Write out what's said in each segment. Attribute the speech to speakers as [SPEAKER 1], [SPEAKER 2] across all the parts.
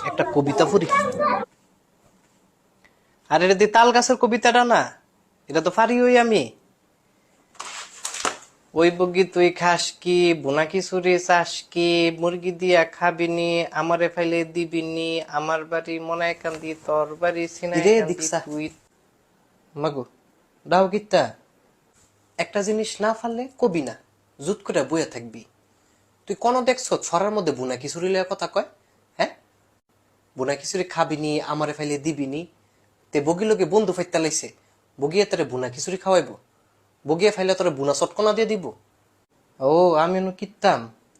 [SPEAKER 1] একটা কবিতা পড়ি। আর এটা দিয়ে তাল গাছের কবিতাটা না, এটা তো পারি ওই আমি। ওই বগি তুই খাস কি, বোনা খিচুড়ি চাস কি, মুরগি দিয়া খাবিনি, আমারে ফাইলে দিবিনি, আমার বাড়ি মনায় কান্দি তোর বাড়ি সিনায় কান্দি তুই। মাগো ডাও গীতা, একটা জিনিস না পারলে কবি না, জুত করে বইয়া থাকবি। তুই কোন দেখছ ছড়ার মধ্যে বুনা খিচুড়ি লইয়া কথা কয়? হ্যাঁ, বুনা খিচুড়ি খাবিনি, আমারে ফাইলে দিবিনি। তে বগি লোকে বন্ধু ফাইতে লাইছে, বগিয়ে তোরে বুনা খিচুড়ি খাওয়াইব, বগিয়ে ফাইলে তোরে বুনা চটকনা দিয়ে দিব। ও আমি কিতাম,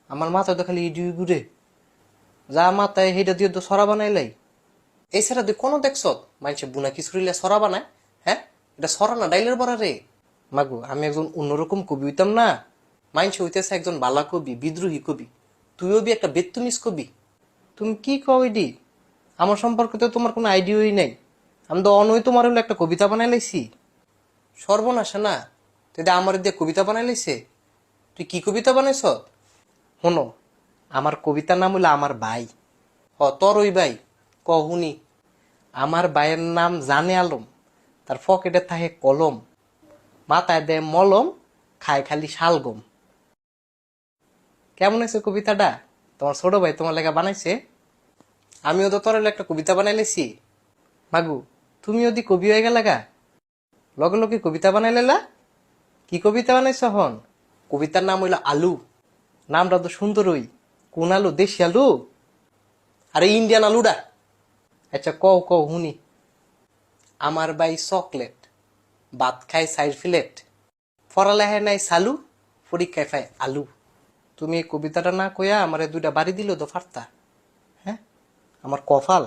[SPEAKER 1] আমার মাথায় তো খালি ইডি ঘুরে, যা মাথায় সেইটা দিয়ে তো সরা বানাইলাই। এছাড়া তুই কোনো দেখছ মানুষে বুনা খিচুড়িলে সরা বানায়? হ্যাঁ, এটা সরা না ডাইলের বড়া রে। মাগু আমি একজন অন্যরকম কবি হইতাম না, মাইনসে হইতেছে একজন বালা কবি, বিদ্রোহী কবি। তুইও বি একটা বেতুমিস কবি। তুমি কি কও এডি? আমার সম্পর্কে তো তোমার কোনো আইডিয়াই নাই। আমি তো অনই তোমার হলো একটা কবিতা বানাই লাইছি। সর্বনাশা না, তুই আমার দিয়ে কবিতা বানাই লাইছে। তুই কি কবিতা বানাইছ? শোনো, আমার কবিতার নাম হলো আমার ভাই। তোর ওই ভাই? শুনি। আমার ভাইয়ের নাম জানে আলম, তার পকেটে থাকে কলম, মাথায় দেয় মলম, খায় খালি শালগম। কেমন হয়েছে কবিতাটা? তোমার ছোট ভাই তোমার লেখা বানাইছে? আমিও তো তোর একটা কবিতা বানাই লেছি। মাগু তুমি যদি কবি হয়ে গেলা গা, লগে লগে কবিতা বানাই লেলা? কি কবিতা বানাইছ হন? কবিতার নাম হইল আলু। নামটা তো সুন্দরই। কোন আলু? দেশি আলু? আরে ইন্ডিয়ান আলুডা। আচ্ছা কও কও শুনি। আমার বাই চকলেট, ভাত খাই সাইড ফিলেট, পড়ালেখায় নাই সালু, পরীক্ষায় পাই আলু। তুমি এই কবিতাটা না কইয়া আমারে দুইটা বাড়ি দিল তো ফারতা। হ্যাঁ, আমার কপাল।